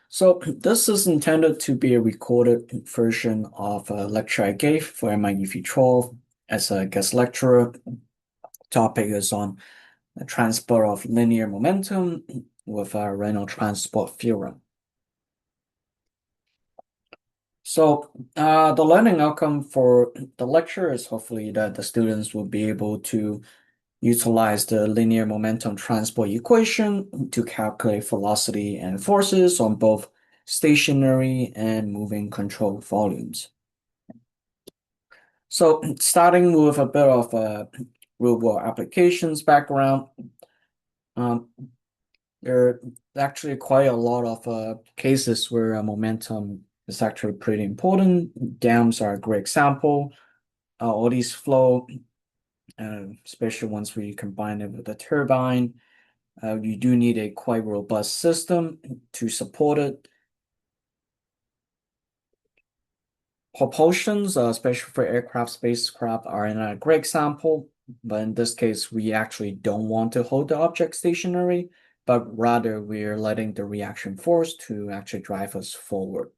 So this is intended to be a recorded version of a lecture I gave for MIUV 12 as a guest lecturer. Topic is on the transport of linear momentum with a Reynolds Transport Theorem. So the learning outcome for the lecture is hopefully that the students will be able to utilize the linear momentum transport equation to calculate velocity and forces on both stationary and moving control volumes. So starting with a bit of a real-world applications background, um, there are actually quite a lot of cases where momentum is actually pretty important. Dams are a great example. All these flow, especially once we combine it with the turbine. You do need a quite robust system to support it. Propulsions, especially for aircraft, spacecraft, are a great example. But in this case, we actually don't want to hold the object stationary, but rather we're letting the reaction force to actually drive us forward.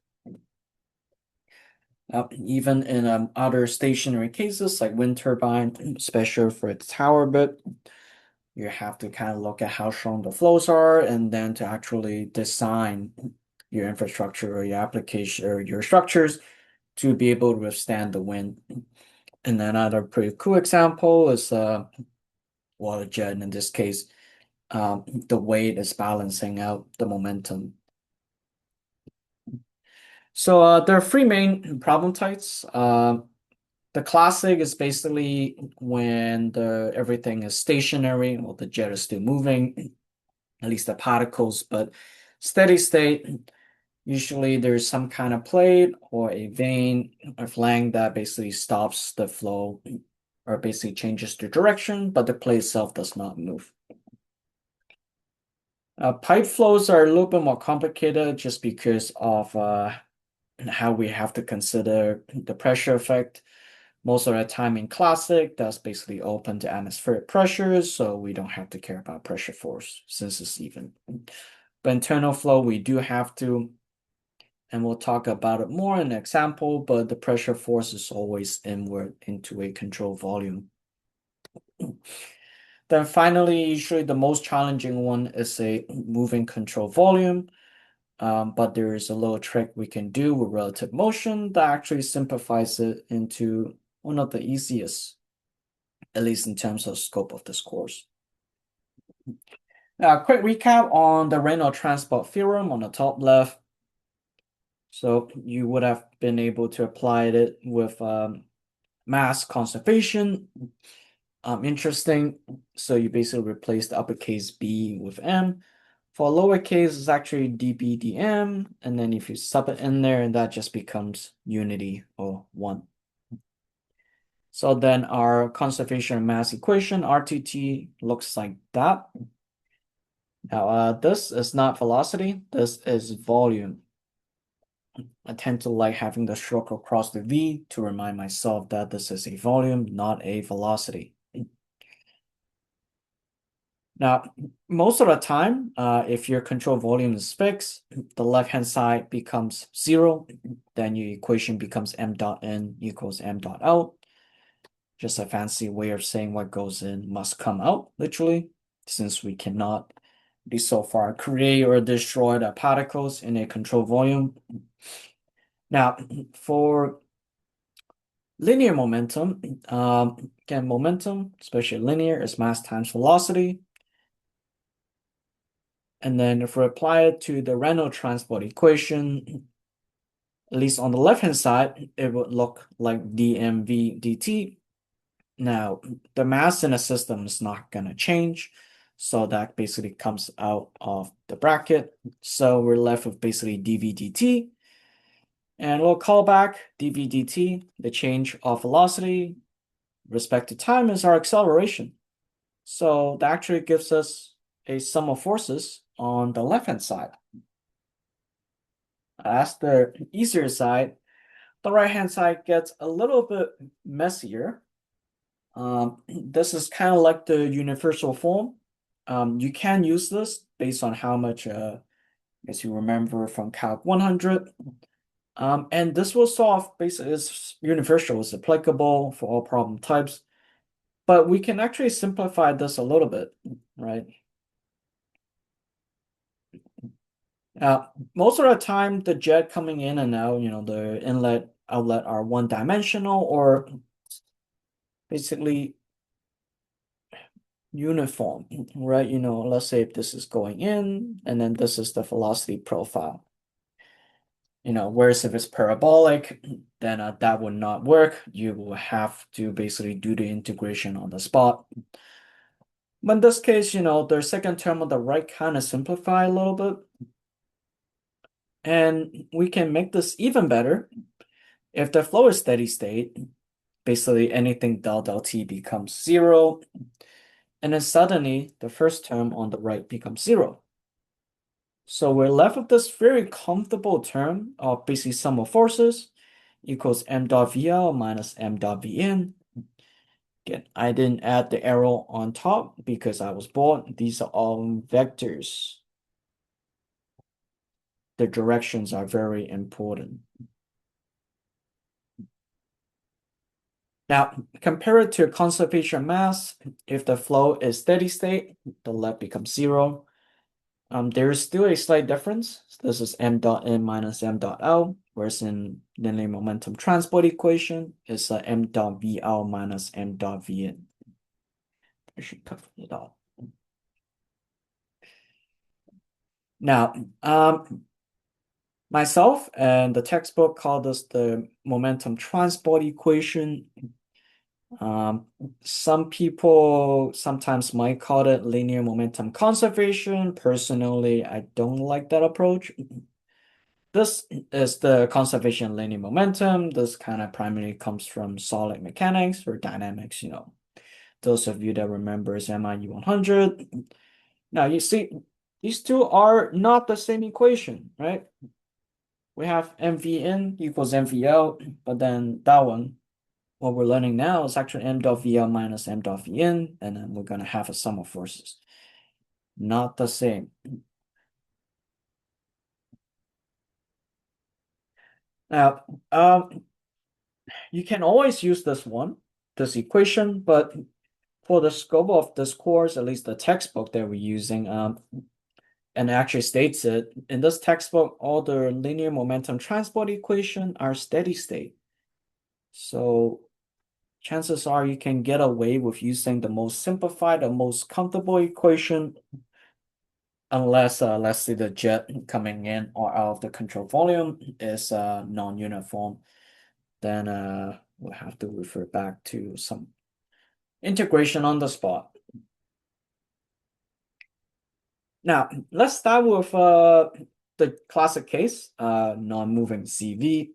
Even in other stationary cases like wind turbine, especially for its tower bit, you have to kind of look at how strong the flows are and then to actually design your infrastructure or your application or your structures to be able to withstand the wind. And another pretty cool example is water jet. In this case, the weight is balancing out the momentum. So there are three main problem types. The classic is basically when everything is stationary, or the jet is still moving, at least the particles, but steady state, usually there's some kind of plate or a vein or flange that basically stops the flow or basically changes the direction, but the plate itself does not move. Pipe flows are a little bit more complicated just because of how we have to consider the pressure effect. Most of the time in classic, that's basically open to atmospheric pressures, so we don't have to care about pressure force since it's even. But internal flow, we do have to, and we'll talk about it more in an example, but the pressure force is always inward into a control volume. Then finally, usually the most challenging one is a moving control volume. But there is a little trick we can do with relative motion that actually simplifies it into one of the easiest, at least in terms of scope of this course. Now, a quick recap on the Reynolds Transport Theorem on the top left. So you would have been able to apply it with mass conservation. Interesting. So you basically replace the uppercase B with M. For lowercase, it's actually dBdm, and then if you sub it in there, and that just becomes unity or 1. So then our conservation mass equation, RTT, looks like that. Now, this is not velocity, this is volume. I tend to like having the stroke across the V to remind myself that this is a volume, not a velocity. Now, most of the time, if your control volume is fixed, the left-hand side becomes 0, then your equation becomes m dot in equals m dot out. Just a fancy way of saying what goes in must come out, literally, since we cannot be so far create or destroy the particles in a control volume. Now, for linear momentum, again, momentum, especially linear, is mass times velocity. And then if we apply it to the Reynolds transport equation, at least on the left-hand side, it would look like dmv dt. Now, the mass in a system is not going to change, so that basically comes out of the bracket. So we're left with basically dv dt. And we'll call back dv dt, the change of velocity, respect to time is our acceleration. So that actually gives us a sum of forces on the left-hand side. That's the easier side. The right-hand side gets a little bit messier. This is kind of like the universal form. You can use this based on how much as you remember from Calc 100. And this will solve basically is universal, is applicable for all problem types. But we can actually simplify this a little bit, right? Most of the time, the jet coming in and out, the inlet, outlet are one-dimensional or basically uniform, right? Let's say if this is going in and then this is the velocity profile. Whereas if it's parabolic, then that would not work. You will have to basically do the integration on the spot. But in this case, the second term on the right kind of simplify a little bit. And we can make this even better. If the flow is steady state, basically anything del del t becomes 0. And then suddenly the first term on the right becomes 0. So we're left with this very comfortable term of basically sum of forces equals m dot VL minus m dot Vn. Again, I didn't add the arrow on top because I was bored. These are all vectors. The directions are very important. Now, compare it to conservation mass. If the flow is steady state, the left becomes 0. There is still a slight difference. This is m dot n minus m dot l, whereas in linear momentum transport equation, it's m dot VL minus m dot Vn. I should cover it all. Now, myself and the textbook call this the momentum transport equation. Some people sometimes might call it linear momentum conservation. Personally, I don't like that approach. This is the conservation of linear momentum. This kind of primarily comes from solid mechanics or dynamics, Those of you that remembers MIU 100. Now you see, these two are not the same equation, right? We have MVN equals MVL, but then that one, what we're learning now is actually m dot VL minus m dot Vn, and then we're going to have a sum of forces. Not the same. Now, you can always use this equation, but for the scope of this course, at least the textbook that we're using, and it actually states it, in this textbook, all the linear momentum transport equation are steady state. So chances are you can get away with using the most simplified, the most comfortable equation, unless, let's say the jet coming in or out of the control volume is non-uniform, then we'll have to refer back to some integration on the spot. Now, let's start with the classic case, non-moving CV.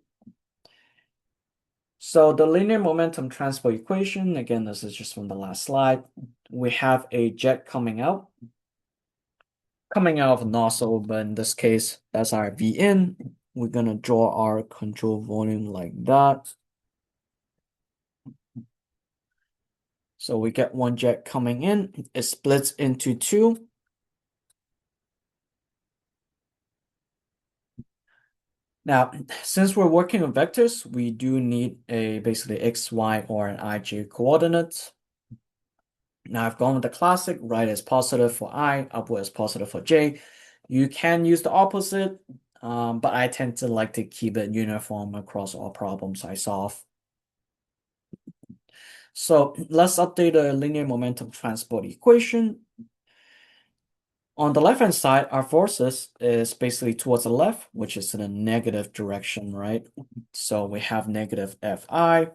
So the linear momentum transport equation, again, this is just from the last slide. We have a jet coming out of nozzle, but in this case, that's our Vn. We're gonna draw our control volume like that. So we get one jet coming in, it splits into two. Now, since we're working with vectors, we do need a basically x, y, or an ij coordinate. Now I've gone with the classic, right is positive for I, upward is positive for j. You can use the opposite, but I tend to like to keep it uniform across all problems I solve. So let's update the linear momentum transport equation. On the left-hand side, our forces is basically towards the left, which is in a negative direction, right? So we have negative Fi.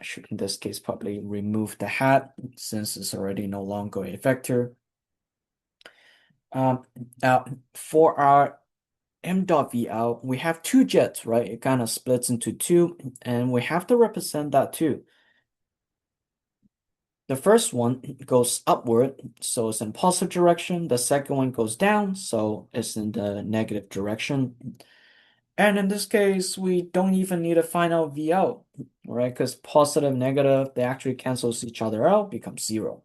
I should, in this case, probably remove the hat since it's already no longer a vector. Now, for our m dot VL, we have two jets, right? It kind of splits into two, and we have to represent that too. The first one goes upward, so it's in positive direction. The second one goes down, so it's in the negative direction. And in this case, we don't even need to find out VL, right? Because positive, negative, they actually cancels each other out, becomes 0.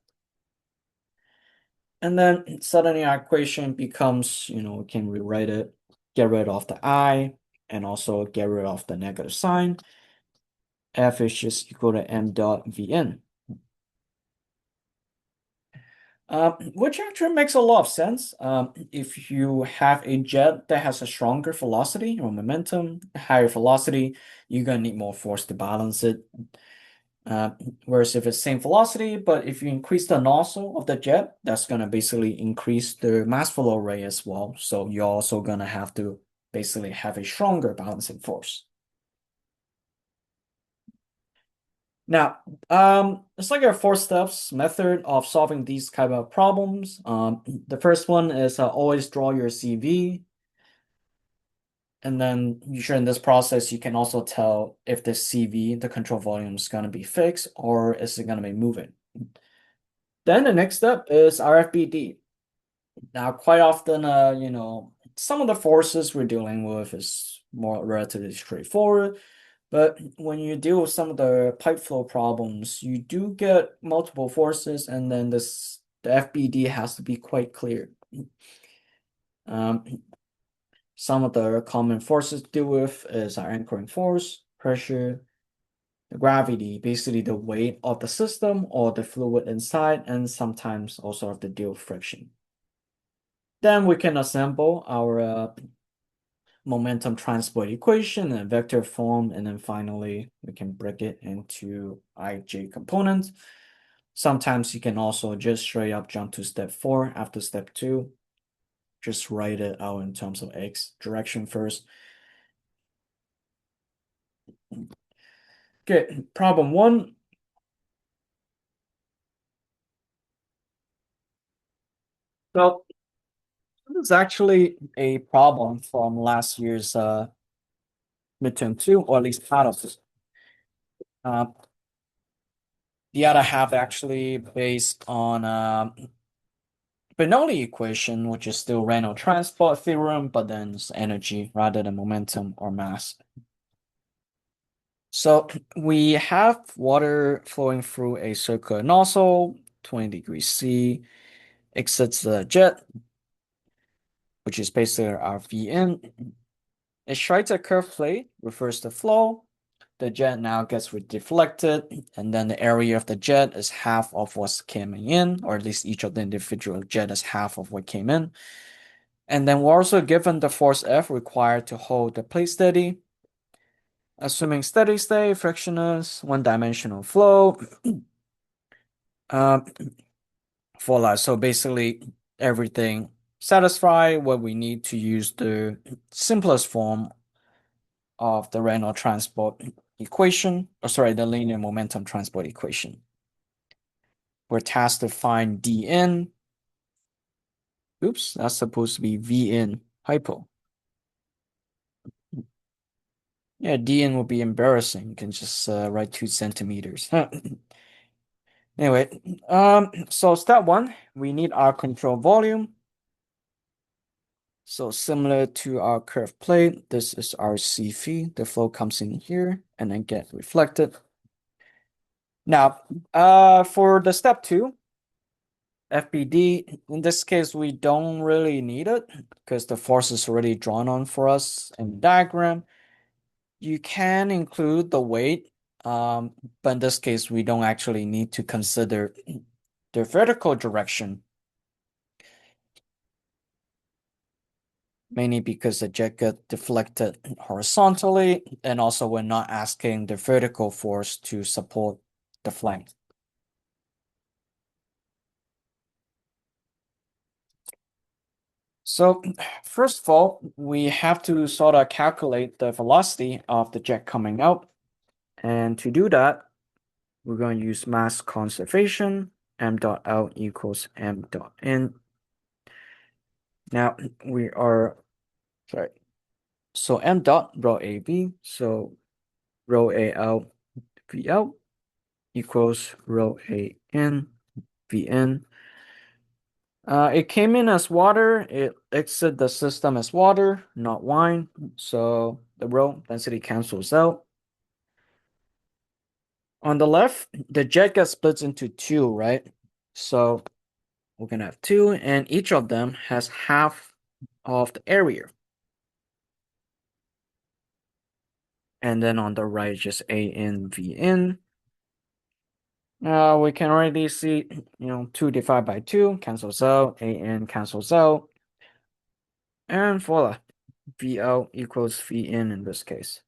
And then suddenly our equation becomes, we can rewrite it, get rid of the I, and also get rid of the negative sign. F is just equal to m dot Vn. Which actually makes a lot of sense. If you have a jet that has a stronger velocity or momentum, higher velocity, you're gonna need more force to balance it. Uh, Whereas if it's same velocity, but if you increase the nozzle of the jet, that's gonna basically increase the mass flow rate as well. So you're also gonna have to basically have a stronger balancing force. Now, it's like a four steps method of solving these kind of problems. The first one is always draw your CV. And then usually in this process, you can also tell if the CV, the control volume, is going to be fixed or is it going to be moving. Then the next step is RFBD. Now, quite often, some of the forces we're dealing with is more relatively straightforward. But when you deal with some of the pipe flow problems, you do get multiple forces, and then the FBD has to be quite clear. Um, some of the common forces to deal with is our anchoring force, pressure, the gravity, basically the weight of the system or the fluid inside, and sometimes also have to deal with friction. Then we can assemble our momentum transport equation in vector form, and then finally we can break it into ij components. Sometimes you can also just straight up jump to step 4 after step 2. Just write it out in terms of x direction first. Okay, problem 1. So this is actually a problem from last year's midterm 2, or at least part of it. Uh, the other half actually based on Bernoulli equation, which is still Reynolds Transport Theorem, but then it's energy rather than momentum or mass. So we have water flowing through a circular nozzle, 20 degrees C, exits the jet, which is basically our Vn. It strikes a curved plate, reverses the flow. The jet now gets deflected, and then the area of the jet is half of what's coming in, or at least each of the individual jet is half of what came in. And then we're also given the force F required to hold the plate steady. Assuming steady state, frictionless, one-dimensional flow. Voila. So basically everything satisfy what we need to use the simplest form of the Reynolds transport equation, the linear momentum transport equation. We're tasked to find dn. Oops, that's supposed to be vn hypo. Yeah, dn will be embarrassing. You can just write 2 centimeters. Anyway, so step 1, we need our control volume. So similar to our curved plate, this is our CV. The flow comes in here and then get reflected. Now, for the step 2, FBD, in this case, we don't really need it because the force is already drawn on for us in the diagram. You can include the weight, but in this case, we don't actually need to consider the vertical direction, mainly because the jet got deflected horizontally, and also we're not asking the vertical force to support the flank. So first of all, we have to sort of calculate the velocity of the jet coming out. And to do that, we're going to use mass conservation, m dot out equals m dot in. Now we are, sorry, so m dot rho AB, so rho A out V out equals rho A in V in. It came in as water. It exited the system as water, not wine. So the rho density cancels out. On the left, the jet gets split into 2, right? So we're gonna have two, and each of them has half of the area. And then on the right, just A in, V in. Now we can already see, 2 divided by 2 cancels out, A in cancels out, and voila, V out equals V in this case.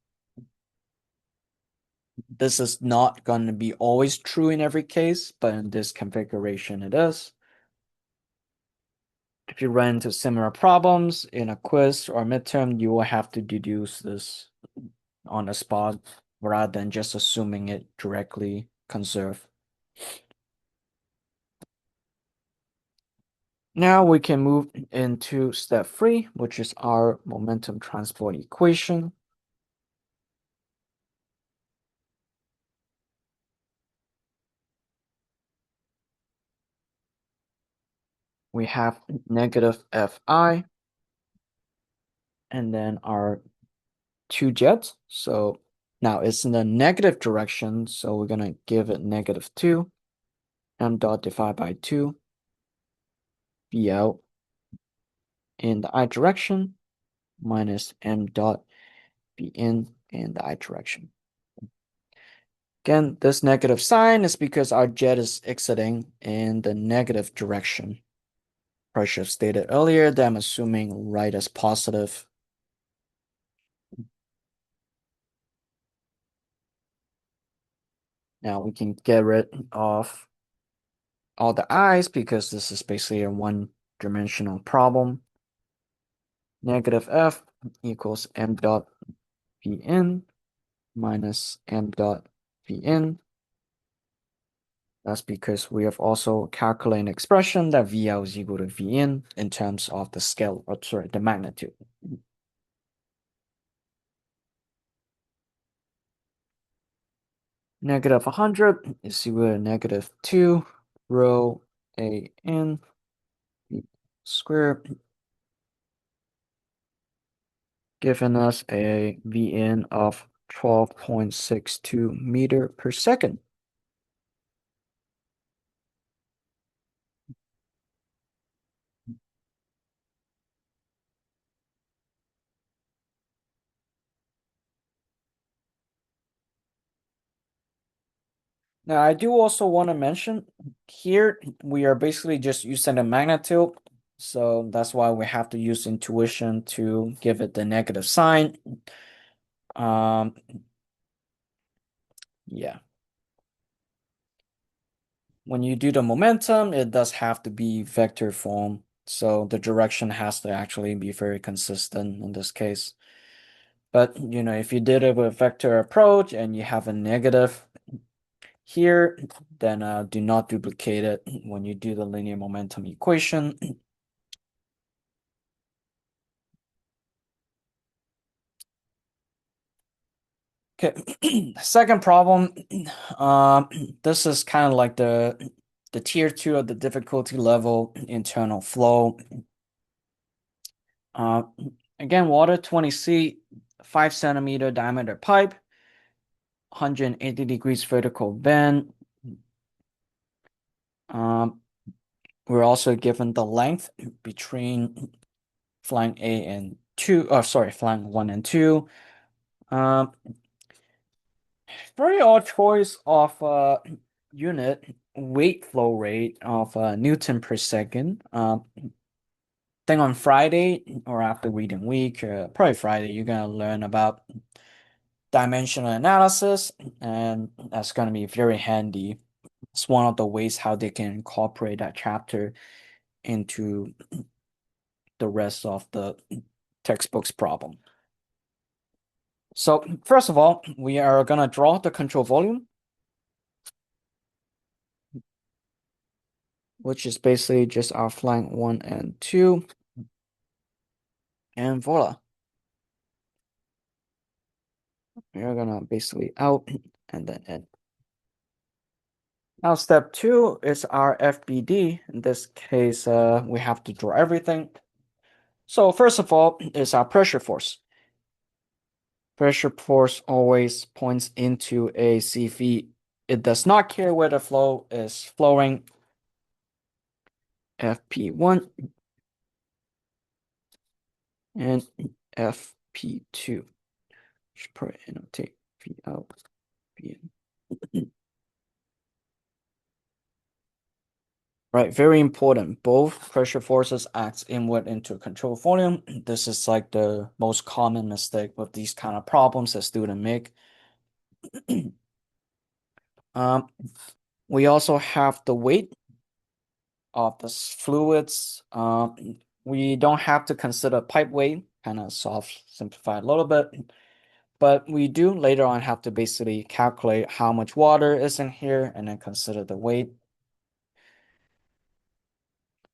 This is not going to be always true in every case, but in this configuration it is. If you run into similar problems in a quiz or midterm, you will have to deduce this on the spot rather than just assuming it directly conserve. Now we can move into step 3, which is our momentum transport equation. We have negative Fi, and then our two jets. So now it's in the negative direction, so we're gonna give it -2, m dot divided by 2, V out in the I direction, minus m dot V in the I direction. Again, this negative sign is because our jet is exiting in the negative direction. I should have stated earlier that I'm assuming right as positive. Now we can get rid of all the i's because this is basically a one-dimensional problem. Negative f equals m dot v in minus m dot v in. That's because we have also calculated an expression that v out is equal to v in terms of the scale, or sorry, the magnitude. Negative 100 is equal to -2 rho a n squared, giving us a v in of 12.62 meter per second. Now, I do also want to mention here, we are basically just using the magnitude. So that's why we have to use intuition to give it the negative sign. Um, yeah. When you do the momentum, it does have to be vector form. So the direction has to actually be very consistent in this case. But, if you did it with vector approach and you have a negative here, then do not duplicate it when you do the linear momentum equation. Okay, second problem. This is kind of like the tier 2 of the difficulty level internal flow. Uh, again, water 20C, 5 centimeter diameter pipe, 180 degrees vertical bend. We're also given the length between flank A and 2, flank 1 and 2. Very odd choice of unit, weight flow rate of Newton per second. Then on Friday or after reading week, probably Friday, you're gonna learn about dimensional analysis, and that's gonna be very handy. It's one of the ways how they can incorporate that chapter into the rest of the textbook's problem. So first of all, we are gonna draw the control volume, which is basically just our flank 1 and 2. And voila. We're gonna basically out and then in. Now step 2 is our FBD. In this case, we have to draw everything. So first of all is our pressure force. Pressure force always points into a CV. It does not care where the flow is flowing. FP1 and FP2. Should probably annotate V out, V in. Right, very important. Both pressure forces act inward into control volume. This is like the most common mistake with these kind of problems that students make. Um, we also have the weight of the fluids. We don't have to consider pipe weight, kind of simplify a little bit, but we do later on have to basically calculate how much water is in here and then consider the weight.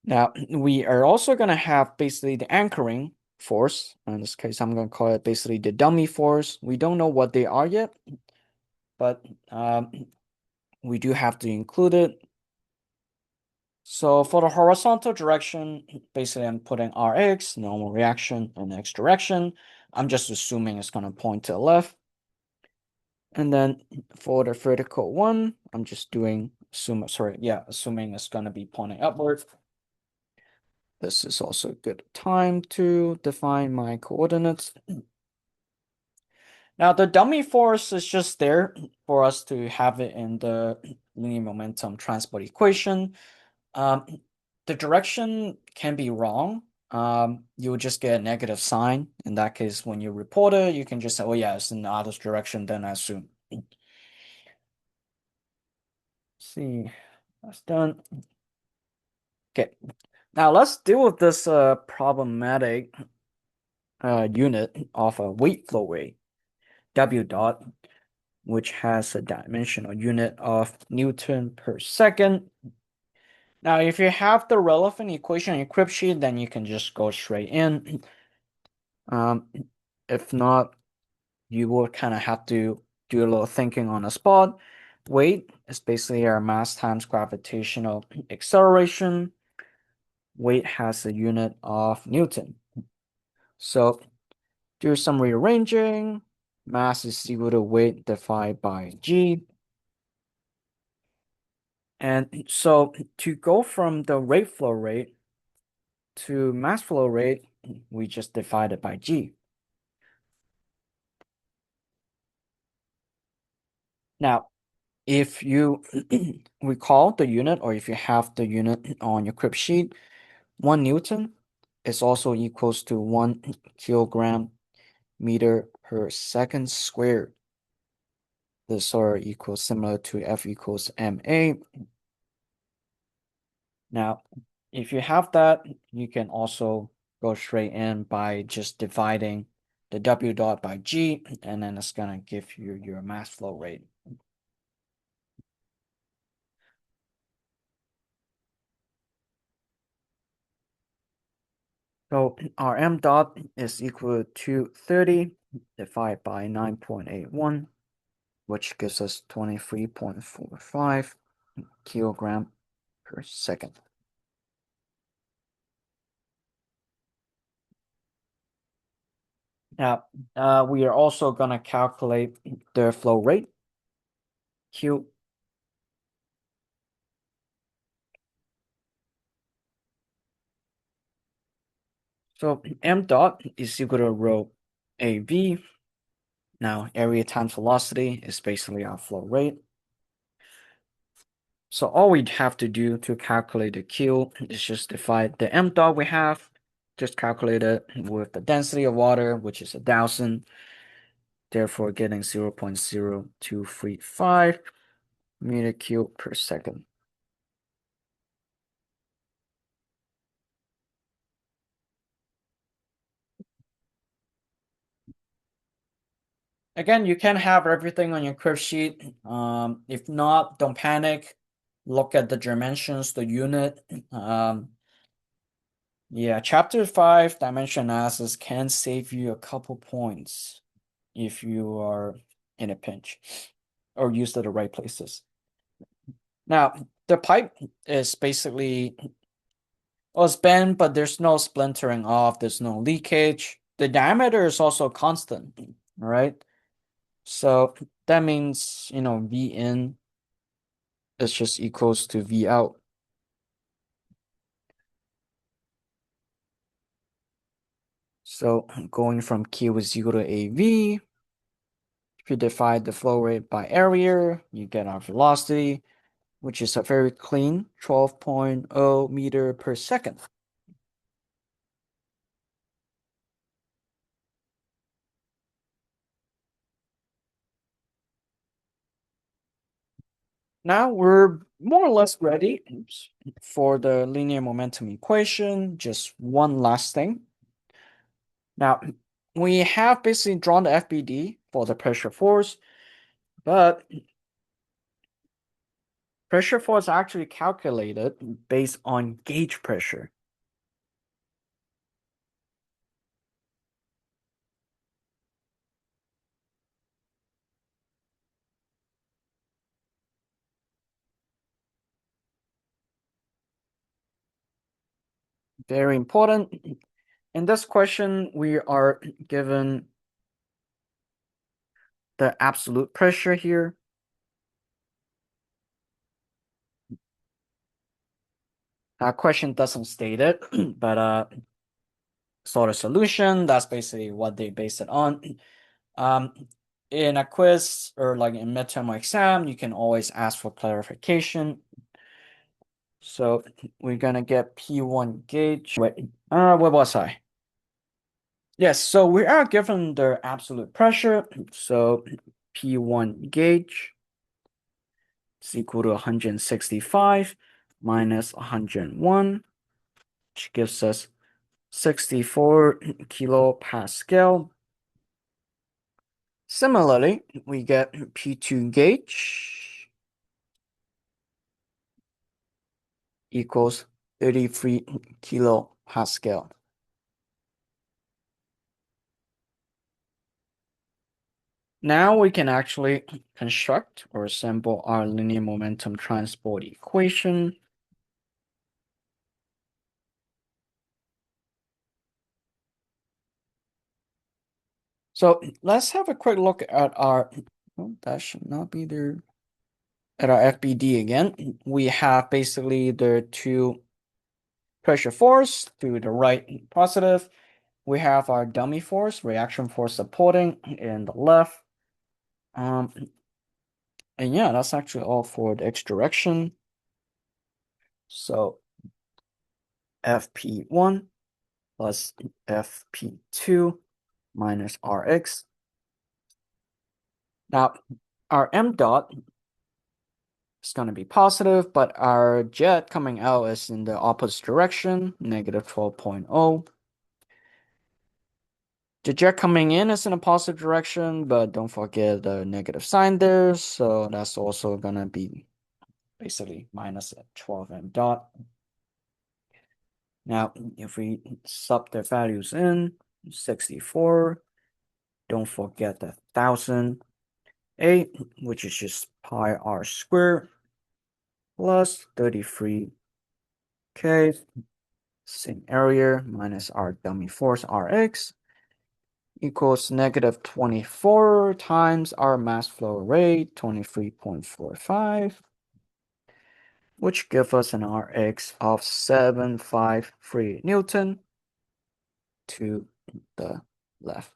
Now, we are also going to have basically the anchoring force. In this case, I'm going to call it basically the dummy force. We don't know what they are yet, but we do have to include it. So for the horizontal direction, basically I'm putting Rx, normal reaction, in the X direction. I'm just assuming it's going to point to the left. And then for the vertical one, I'm just doing, assuming it's going to be pointing upward. This is also a good time to define my coordinates. Now, the dummy force is just there for us to have it in the linear momentum transport equation. The direction can be wrong. You would just get a negative sign. In that case, when you report it, you can just say, oh yeah, it's in the other direction, then I assume. See, that's done. Okay, now let's deal with this problematic unit of a weight flow rate, W dot, which has a dimensional unit of Newton per second. Now, if you have the relevant equation in crib sheet, then you can just go straight in. If not, you will kind of have to do a little thinking on the spot. Weight is basically our mass times gravitational acceleration. Weight has a unit of Newton. So do some rearranging. Mass is equal to weight divided by G. And so to go from the rate flow rate to mass flow rate, we just divide it by G. Now, if you recall the unit, or if you have the unit on your crib sheet, 1 Newton is also equals to 1 kilogram meter per second squared. This are equals similar to F equals ma. Now, if you have that, you can also go straight in by just dividing the W dot by G, and then it's gonna give you your mass flow rate. So our m dot is equal to 30 divided by 9.81, which gives us 23.45 kilogram per second. Now, we are also going to calculate the flow rate, Q. So m dot is equal to rho AV. Now, area times velocity is basically our flow rate. So all we'd have to do to calculate the Q is just divide the m dot we have, just calculate it with the density of water, which is 1,000, therefore getting 0.0235 meter cube per second. Again, you can have everything on your crib sheet. If not, don't panic. Look at the dimensions, the unit. Yeah, chapter 5 dimension analysis can save you a couple points if you are in a pinch or used to the right places. Now, the pipe is basically, well, it's bent, but there's no splintering off, there's no leakage. The diameter is also constant, right? So that means, V in is just equals to V out. So going from Q is equal to AV. If you divide the flow rate by area, you get our velocity, which is a very clean 12.0 meter per second. Now we're more or less ready for the linear momentum equation. Just one last thing. Now, we have basically drawn the FBD for the pressure force, but pressure force actually calculated based on gauge pressure. Very important. In this question, we are given the absolute pressure here. Our question doesn't state it, but sort of solution, that's basically what they base it on. In a quiz or like in midterm exam, you can always ask for clarification. So we're gonna get P1 gauge. Wait, where was I? Yes, so we are given the absolute pressure. So P1 gauge is equal to 165 minus 101, which gives us 64 kilopascal. Similarly, we get P2 gauge equals 33 kilopascal. Now we can actually construct or assemble our linear momentum transport equation. So let's have a quick look at our, oh, that should not be there, at our FBD again. We have basically the two pressure force to the right positive. We have our dummy force, reaction force supporting in the left. And yeah, that's actually all for the X direction. So FP1 plus FP2 minus Rx. Now, our M dot is going to be positive, but our jet coming out is in the opposite direction, negative 12.0. The jet coming in is in a positive direction, but don't forget the negative sign there. So that's also going to be basically minus 12 M dot. Now, if we sub the values in, 64, don't forget the 1000A, which is just pi r squared plus 33K, same area, minus our dummy force Rx, equals negative 24 times our mass flow rate, 23.45, which gives us an Rx of 753 Newton to the left.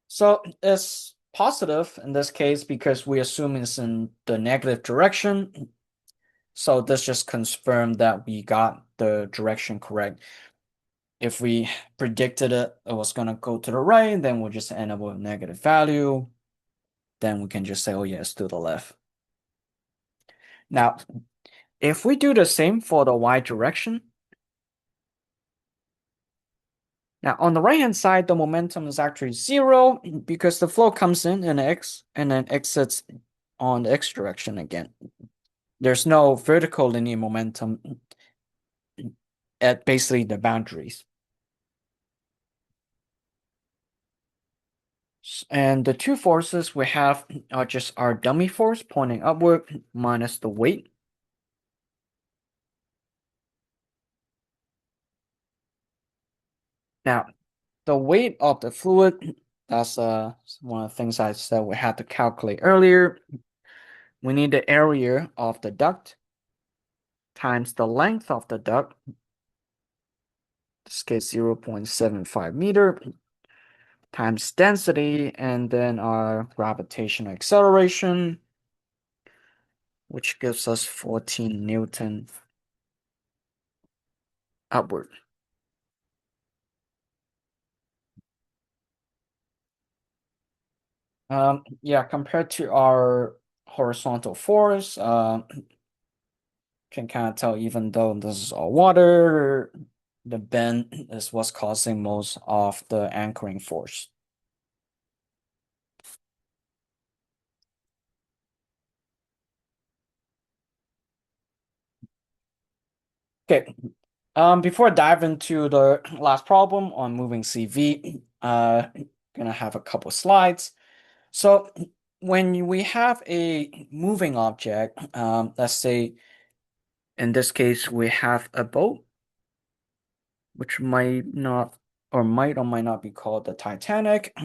So it's positive in this case because we assume it's in the negative direction. So this just confirmed that we got the direction correct. If we predicted it was going to go to the right, then we'll just end up with a negative value. Then we can just say, oh yes, to the left. Now, if we do the same for the y direction, now on the right-hand side, the momentum is actually 0 because the flow comes in x and then exits on the x direction again. There's no vertical linear momentum at basically the boundaries. And the two forces we have are just our dummy force pointing upward minus the weight. Now, the weight of the fluid, that's one of the things I said we had to calculate earlier. We need the area of the duct times the length of the duct, in this case 0.75 meter, times density, and then our gravitational acceleration, which gives us 14 Newton upward. Yeah, compared to our horizontal force, can kind of tell even though this is all water, the bend is what's causing most of the anchoring force. Okay, before I dive into the last problem on moving CV, gonna have a couple slides. So when we have a moving object, let's say in this case we have a boat, which might not or might not be called the Titanic.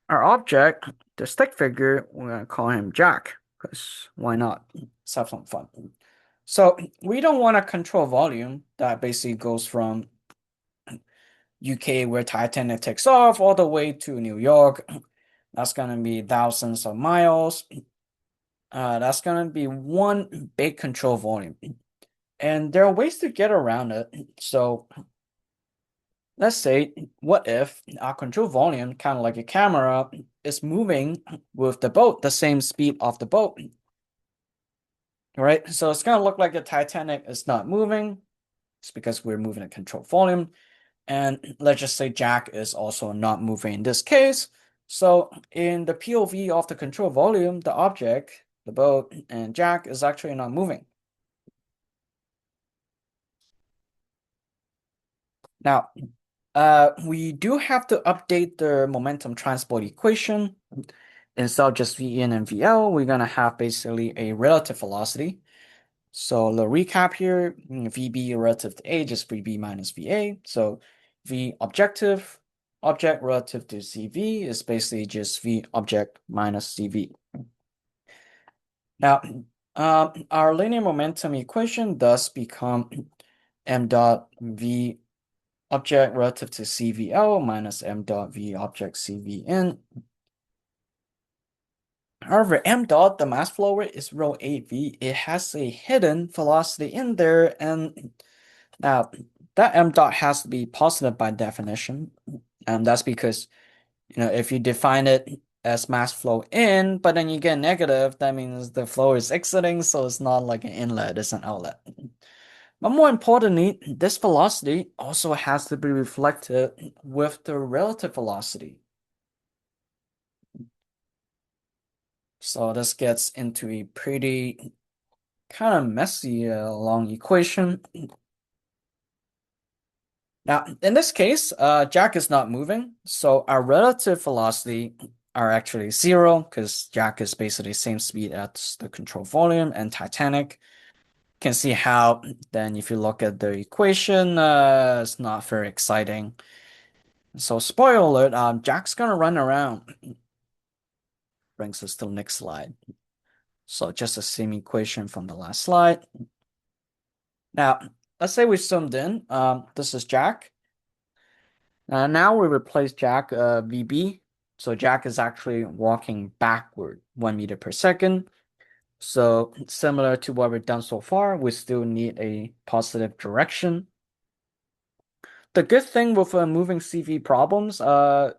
Our object, the stick figure, we're gonna call him Jack, because why not? Let's have some fun. So we don't want to control volume that basically goes from UK where Titanic takes off all the way to New York. That's gonna be thousands of miles. That's gonna be one big control volume. And there are ways to get around it. So let's say, what if our control volume, kind of like a camera, is moving with the boat, the same speed of the boat, right? So it's gonna look like the Titanic is not moving. It's because we're moving a control volume. And let's just say Jack is also not moving in this case. So in the POV of the control volume, the object, the boat, and Jack is actually not moving. Now, we do have to update the momentum transport equation. Instead of just Vn and Vl, we're gonna have basically a relative velocity. So the recap here, Vb relative to A, just Vb minus Va. So V objective, object relative to Cv is basically just V object minus Cv. Now, our linear momentum equation thus become m dot V object relative to CVL minus m dot V object CVn. However, m dot, the mass flow rate, is rho 8v. It has a hidden velocity in there, and now that m dot has to be positive by definition. And that's because, if you define it as mass flow in, but then you get negative, that means the flow is exiting, so it's not like an inlet, it's an outlet. But more importantly, this velocity also has to be reflected with the relative velocity. So this gets into a pretty kind of messy long equation. Now, in this case, Jack is not moving, so our relative velocity are actually zero because Jack is basically the same speed as the control volume and Titanic. You can see how then if you look at the equation, it's not very exciting. So spoiler alert, Jack's gonna run around. Brings us to the next slide. So just the same equation from the last slide. Now, let's say we zoomed in. This is Jack. Now we replace Jack VB. So Jack is actually walking backward 1 meter per second. So similar to what we've done so far, we still need a positive direction. The good thing with moving CV problems,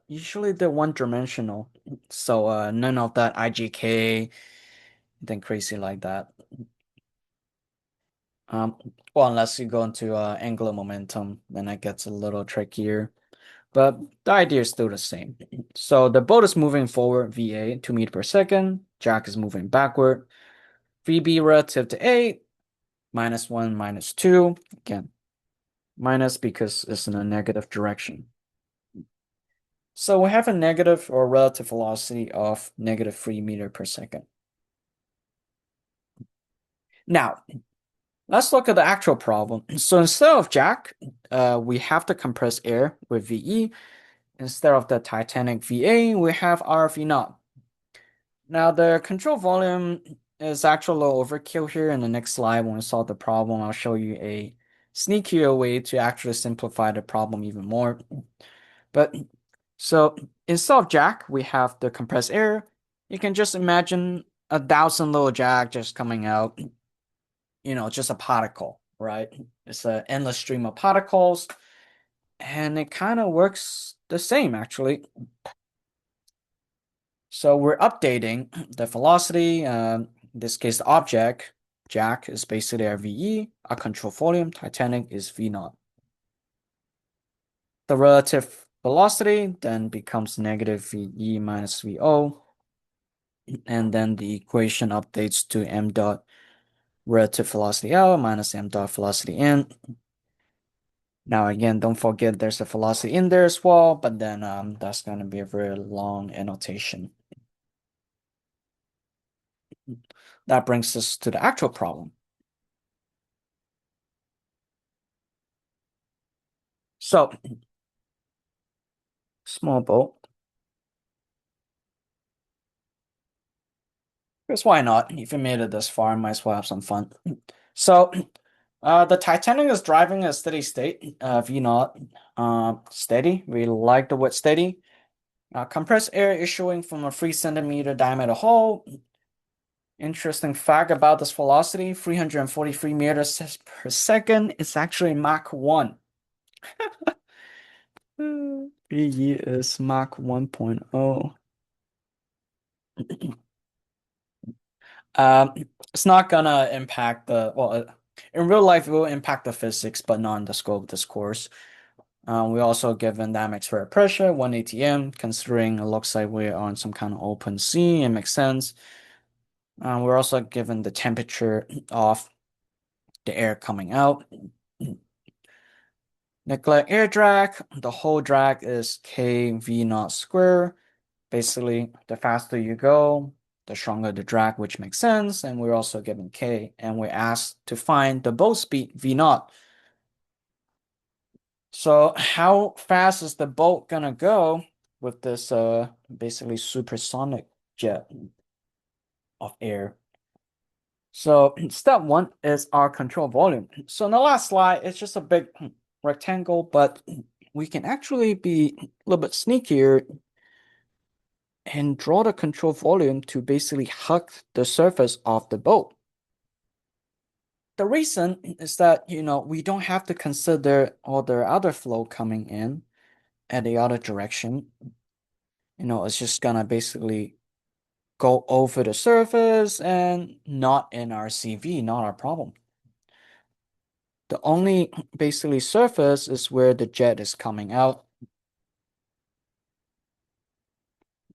usually they're one-dimensional. So none of that IGK, anything crazy like that. Well, unless you go into angular momentum, then it gets a little trickier. But the idea is still the same. So the boat is moving forward, VA, 2 meters per second. Jack is moving backward. VB relative to A, -1, -2. Again, minus because it's in a negative direction. So we have a negative or relative velocity of -3 meters per second. Now, let's look at the actual problem. So instead of Jack, we have to compress air with VE. Instead of the Titanic VA, we have RV naught. Now the control volume is actually a little overkill here. In the next slide, when we solve the problem, I'll show you a sneakier way to actually simplify the problem even more. But so instead of jack, we have the compressed air. You can just imagine 1,000 little jack just coming out, just a particle, right? It's an endless stream of particles, and it kind of works the same actually. So we're updating the velocity. In this case, the object, Jack, is basically our VE. Our control volume, Titanic, is V naught. The relative velocity then becomes negative VE minus VO. And then the equation updates to m dot relative velocity L minus m dot velocity N. Now again, don't forget there's a velocity in there as well, but then that's going to be a very long annotation. That brings us to the actual problem. So, small boat. Because why not? If you made it this far, might as well have some fun. So, the Titanic is driving a steady state, V naught, steady. We like the word steady. Compressed air issuing from a 3 centimeter diameter hole. Interesting fact about this velocity, 343 meters per second. It's actually Mach 1. VE is Mach 1.0. Um, it's not gonna impact in real life it will impact the physics, but not in the scope of this course. We also given the atmospheric pressure, 1 atm, considering it looks like we're on some kind of open sea, it makes sense. We're also given the temperature of the air coming out. Neglect air drag, the whole drag is kV naught square. Basically, the faster you go, the stronger the drag, which makes sense. And we're also given K, and we're asked to find the boat speed V naught. So how fast is the boat gonna go with this basically supersonic jet of air? So step one is our control volume. So in the last slide, it's just a big rectangle, but we can actually be a little bit sneakier and draw the control volume to basically hug the surface of the boat. The reason is that, we don't have to consider all the other flow coming in at the other direction. It's just gonna basically go over the surface and not in our CV, not our problem. The only basically surface is where the jet is coming out.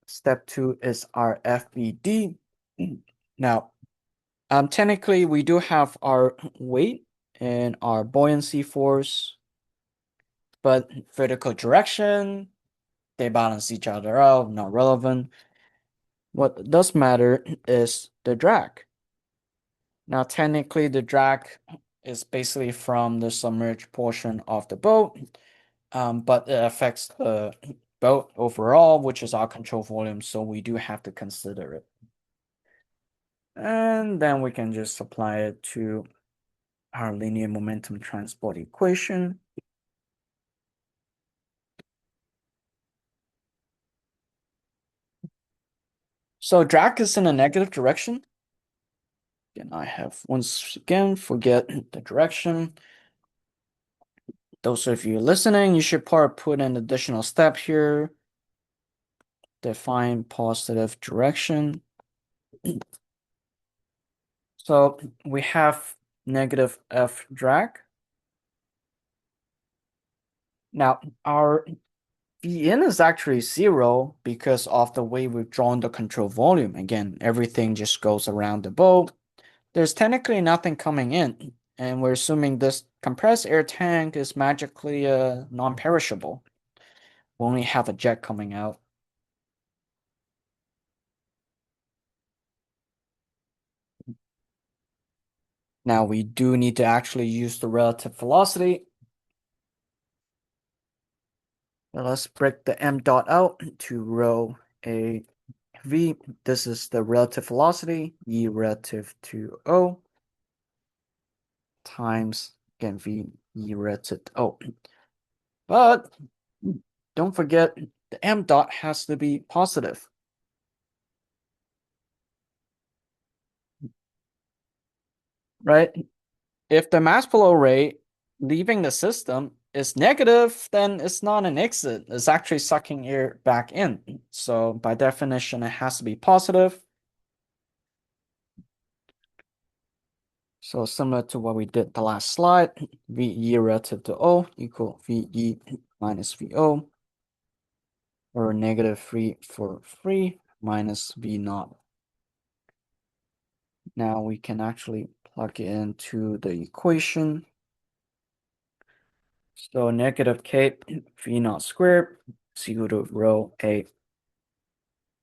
Step 2 is our FBD. Now, technically, we do have our weight and our buoyancy force, but vertical direction, they balance each other out, not relevant. What does matter is the drag. Now, technically, the drag is basically from the submerged portion of the boat, but it affects the boat overall, which is our control volume, so we do have to consider it. And then we can just apply it to our linear momentum transport equation. So drag is in a negative direction. And I have once again forget the direction. Those of you listening, you should probably put an additional step here. Define positive direction. So we have negative F drag. Now our Vn is actually 0 because of the way we've drawn the control volume. Again, everything just goes around the boat. There's technically nothing coming in, and we're assuming this compressed air tank is magically non-perishable. We only have a jet coming out. Now we do need to actually use the relative velocity. Now let's break the m dot out to rho a v. This is the relative velocity, e relative to o, times, again, v, e relative to o. But don't forget, the m dot has to be positive. Right? If the mass flow rate leaving the system is negative, then it's not an exit. It's actually sucking air back in. So by definition, it has to be positive. So similar to what we did the last slide, VE relative to O equal VE minus VO, or negative 3 for free minus V naught. Now we can actually plug it into the equation. So negative K V naught squared is equal to rho A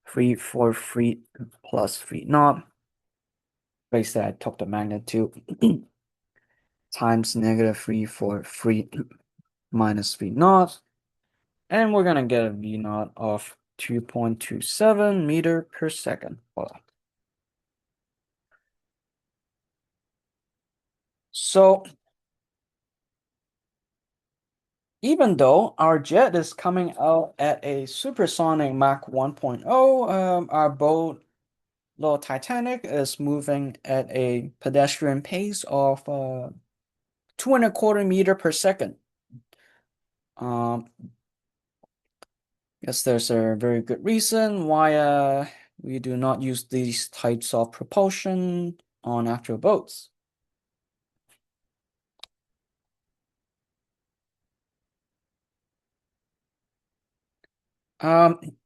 3 for free plus V naught. Basically, I took the magnitude times negative 3 for free minus V naught. And we're gonna get a V naught of 2.27 meter per second. So even though our jet is coming out at a supersonic Mach 1.0, our boat, little Titanic, is moving at a pedestrian pace of 2.25 meter per second. Guess there's a very good reason why we do not use these types of propulsion on actual boats.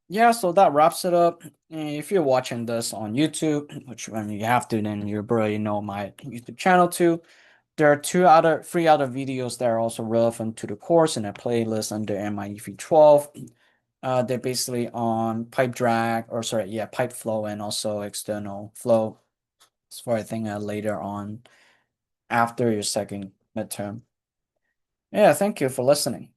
Yeah, so that wraps it up. If you're watching this on YouTube, which when you have to, then you probably know my YouTube channel too. There are three other videos that are also relevant to the course in a playlist under MIEV12. They're basically on pipe drag, or sorry, yeah, pipe flow and also external flow. It's for I think later on after your second midterm. Yeah, thank you for listening.